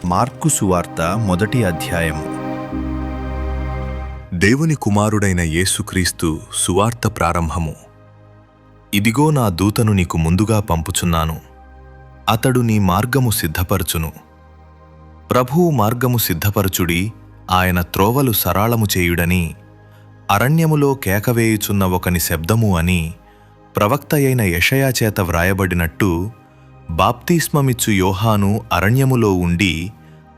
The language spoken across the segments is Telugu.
మార్కు సువార్త మొదటి అధ్యాయము. దేవుని కుమారుడైన యేసుక్రీస్తు సువార్త ప్రారంభము. ఇదిగో నా దూతను నీకు ముందుగా పంపుచున్నాను. అతడు నీ మార్గము సిద్ధపరచును. ప్రభువు మార్గము సిద్ధపరచుడి, ఆయన త్రోవలు సరాళము చేయుడని, అరణ్యములో కేకవేయుచున్న ఒకని శబ్దము అని ప్రవక్తయైన యెషయా చేత వ్రాయబడినట్టు బాప్తిస్మమిచ్చు యోహాను అరణ్యములో ఉండి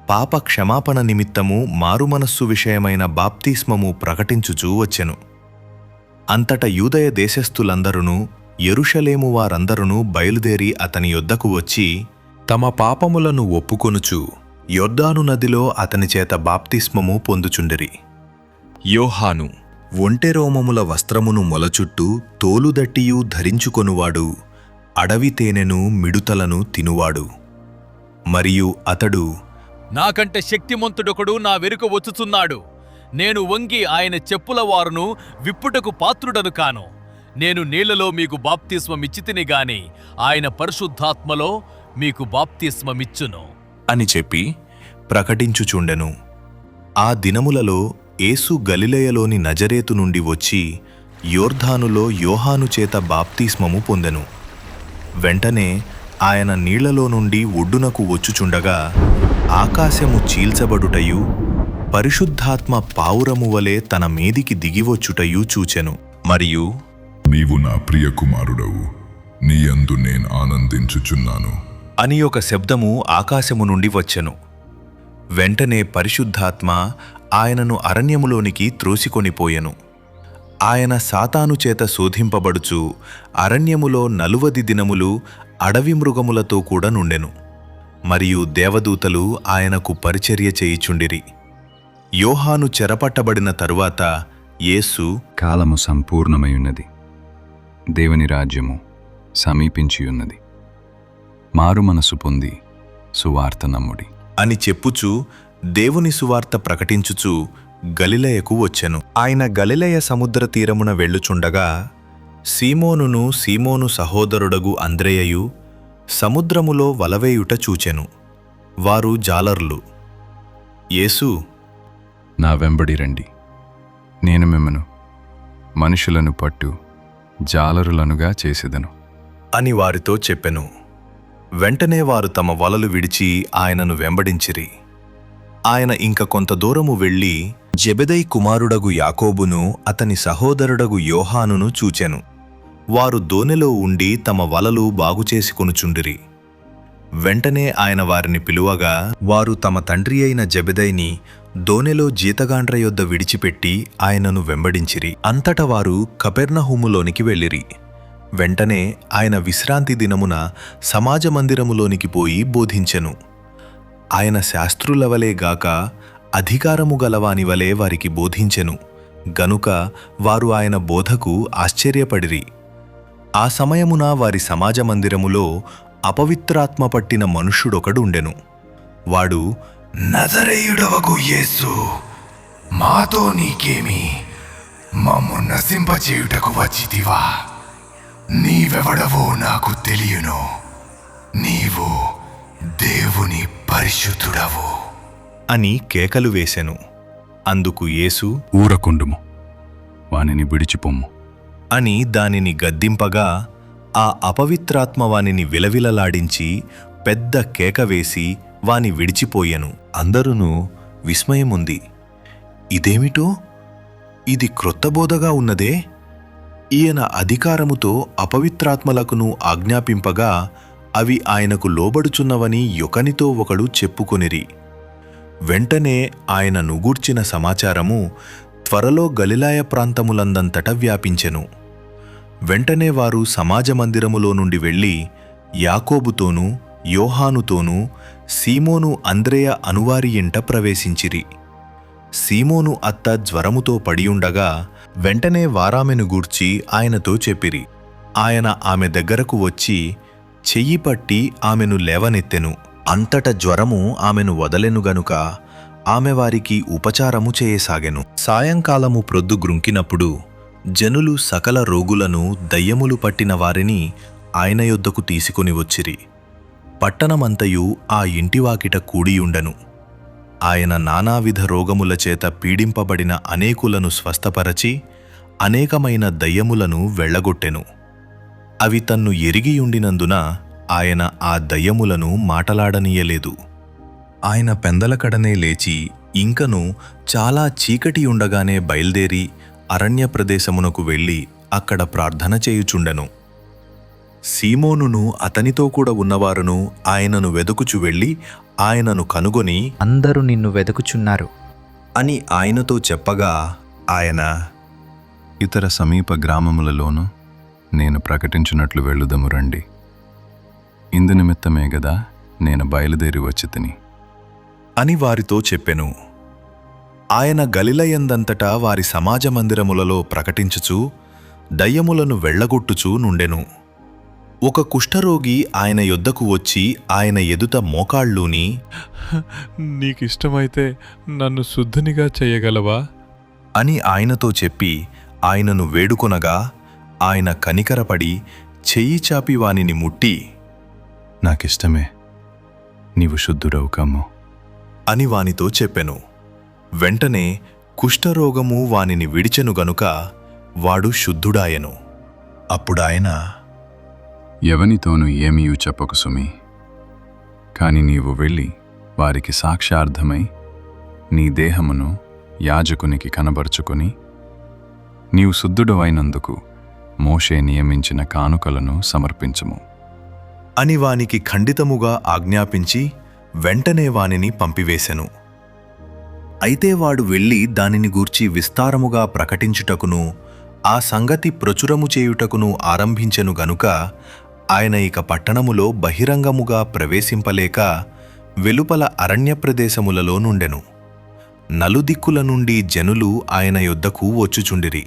పాప క్షమాపణ నిమిత్తము మారుమనస్సు విషయమైన బాప్తిస్మము ప్రకటించుచూ వచ్చెను. అంతట యూదయ దేశస్థులందరును యెరూషలేము వారందరును బయలుదేరి అతని యొద్దకు వచ్చి తమ పాపములను ఒప్పుకొనుచు యొర్దాను నదిలో అతని చేత బాప్తిస్మము పొందుచుండిరి. యోహాను ఒంటెరోమముల వస్త్రమును మొలచుట్టు తోలుదట్టియు ధరించుకొనువాడు, అడవి తేనెను మిడుతలను తినువాడు. మరియు అతడు, నాకంటే శక్తిమంతుడొకడు నా వెనుక వచ్చుచున్నాడు. నేను వంగి ఆయన చెప్పుల వారును విప్పుటకు పాత్రుడను కాను. నేను నీళ్లలో మీకు బాప్తిస్మమిచ్చితిని గాని ఆయన పరిశుద్ధాత్మలో మీకు బాప్తిస్మమిచ్చును అని చెప్పి ప్రకటించుచుండెను. ఆ దినములలో యేసు గలిలయలోని నజరేతు నుండి వచ్చి యొర్దానులో యోహాను చేత బాప్తిస్మము పొందెను. వెంటనే ఆయన నీళ్లలో నుండి ఒడ్డునకు వచ్చుచుండగా ఆకాశము చీల్చబడుటయు పరిశుద్ధాత్మ పావురము వలె తన మీదికి దిగివచ్చుటయు చూచెను. మరియు నీవు నా ప్రియ కుమారుడవు, నీయందు నేను ఆనందించుచున్నాను అని ఒక శబ్దము ఆకాశము నుండి వచ్చెను. వెంటనే పరిశుద్ధాత్మ ఆయనను అరణ్యములోనికి త్రోసికొనిపోయెను. ఆయన సాతాను చేత శోధింపబడుచు అరణ్యములో 40 దినములు అడవి మృగములతో కూడా నుండెను. మరియు దేవదూతలు ఆయనకు పరిచర్య చేయుచుండిరి. యోహాను చెరపట్టబడిన తరువాత యేసు, కాలము సంపూర్ణమైయున్నది, దేవుని రాజ్యము సమీపించియున్నది, మారుమనసు పొంది సువార్త నమ్ముడి అని చెప్పుచు దేవుని సువార్త ప్రకటించుచు గలిలయకు వచ్చెను. ఆయన గలిలయ సముద్ర తీరమున వెళ్ళుచుండగా సీమోనును సీమోను సహోదరుడగు అంద్రెయయు సముద్రములో వలవేయుట చూచెను. వారు జాలర్లు. యేసు, నా వెంబడి రండి, నేను మిమ్మను మనుషులను పట్టు జాలరులనుగా చేసెదను అని వారితో చెప్పెను. వెంటనే వారు తమ వలలు విడిచి ఆయనను వెంబడించిరి. ఆయన ఇంక కొంత దూరము వెళ్ళి జెబెదై కుమారుడగు యాకోబును అతని సహోదరుడగు యోహానును చూచెను. వారు దోనెలో ఉండి తమ వలలు బాగుచేసికొనుచుండిరి. వెంటనే ఆయన వారిని పిలువగా వారు తమ తండ్రి అయిన జెబెదైని దోనెలో జీతగాండ్ర యొద్ద విడిచిపెట్టి ఆయనను వెంబడించిరి. అంతట వారు కపెర్నహూములోనికి వెళ్ళిరి. వెంటనే ఆయన విశ్రాంతి దినమున సమాజ మందిరములోనికి పోయి బోధించెను. ఆయన శాస్త్రుల వలె గాక అధికారము గలవాని వలె వారికి బోధించెను గనుక వారు ఆయన బోధకు ఆశ్చర్యపడిరి. ఆ సమయమున వారి సమాజ మందిరములో అపవిత్రాత్మ పట్టిన మనుష్యుడొకడుండెను. వాడు, నజరేయుడవగు యేసు, మాతో నీకేమి? మమ్ము నశింపచేయుటకు వచ్చితివా? నీవెవడవో నాకు తెలియను. నీవు దేవుని పరిశుద్ధుడవు అని కేకలు వేసెను. అందుకు యేసు, ఊరకుండుము, వానిని విడిచిపొమ్ము అని దానిని గద్దింపగా ఆ అపవిత్రాత్మ వానిని విలవిలలాడించి పెద్ద కేక వేసి వాని విడిచిపోయెను. అందరూను విస్మయముంది. ఇదేమిటో? ఇది క్రొత్త బోధగా ఉన్నదే. ఈయన అధికారముతో అపవిత్రాత్మలకును ఆజ్ఞాపింపగా అవి ఆయనకు లోబడుచున్నవని ఒకనితో ఒకడు చెప్పుకొనిరి. వెంటనే ఆయనను గూర్చిన సమాచారము త్వరలో గలిలాయ ప్రాంతములందంతట వ్యాపించెను. వెంటనే వారు సమాజ మందిరములో నుండి వెళ్ళి యాకోబుతోనూ యోహానుతోనూ సీమోను అంద్రెయ అనువారి ఇంట ప్రవేశించిరి. సీమోను అత్త జ్వరముతో పడియుండగా వెంటనే వారామెను గూర్చి ఆయనతో చెప్పిరి. ఆయన ఆమె దగ్గరకు వచ్చి చెయ్యి పట్టి ఆమెను లేవనెత్తెను. అంతట జ్వరము ఆమెను వదలెను గనుక ఆమె వారికి ఉపచారము చేయసాగెను. సాయంకాలము ప్రొద్దు గ్రుంకినప్పుడు జనులు సకల రోగులను దయ్యములు పట్టిన వారిని ఆయన యొద్దకు తీసుకొని వచ్చిరి. పట్టణమంతయు ఆ ఇంటివాకిట కూడియుండెను. ఆయన నానావిధ రోగములచేత పీడింపబడిన అనేకులను స్వస్థపరచి అనేకమైన దయ్యములను వెళ్ళగొట్టెను. అవి తన్ను ఎరిగియుండినందున ఆయన ఆ దయ్యములను మాటలాడనీయలేదు. ఆయన పెందలకడనే లేచి ఇంకను చాలా చీకటియుండగానే బయల్దేరి అరణ్య ప్రదేశమునకు వెళ్ళి అక్కడ ప్రార్థన చేయుచుండెను. సీమోనును అతనితో కూడా ఉన్నవారును ఆయనను వెదుకుచు వెళ్ళి ఆయనను కనుగొని అందరూ నిన్ను వెదుకుచున్నారు అని ఆయనతో చెప్పగా ఆయన, ఇతర సమీప గ్రామములలోనూ నేను ప్రకటించినట్లు వెళ్ళుదము రండి. ఇందు నిమిత్తమే గదా నేను బయలుదేరి వచ్చి తిని అని వారితో చెప్పెను. ఆయన గలిలయందంతటా వారి సమాజ మందిరములలో ప్రకటించుచు దయ్యములను వెళ్ళగొట్టుచూ నుండెను. ఒక కుష్ఠరోగి ఆయన యొద్దకు వచ్చి ఆయన ఎదుట మోకాళ్ళూని, నీకిష్టమైతే నన్ను శుద్ధినిగా చేయగలవా అని ఆయనతో చెప్పి ఆయనను వేడుకొనగా ఆయన కనికరపడి చెయ్యి చాపి వానిని ముట్టి, నాకిష్టమే, నీవు శుద్ధుడవు కమ్ము అని వానితో చెప్పెను. వెంటనే కుష్ఠరోగము వానిని విడిచెను గనుక వాడు శుద్ధుడాయెను. అప్పుడాయన, ఎవనితోనూ ఏమీయూ చెప్పకు సుమి, కాని నీవు వెళ్ళి వారికి సాక్ష్యార్థమై నీ దేహమును యాజకునికి కనబరుచుకొని నీవు శుద్ధుడవైనందుకు మోషే నియమించిన కానుకలను సమర్పించుము అని వానికి ఖండితముగా ఆజ్ఞాపించి వెంటనే వానిని పంపివేశెను. అయితే వాడు వెళ్ళి దానిని గూర్చి విస్తారముగా ప్రకటించుటకును ఆ సంగతి ప్రచురము చేయుటకును ఆరంభించెను గనుక ఆయన ఇక పట్టణములో బహిరంగముగా ప్రవేశింపలేక వెలుపల అరణ్య ప్రదేశములలో నుండెను. నలుదిక్కుల నుండి జనులు ఆయన యొద్దకు వచ్చుచుండిరి.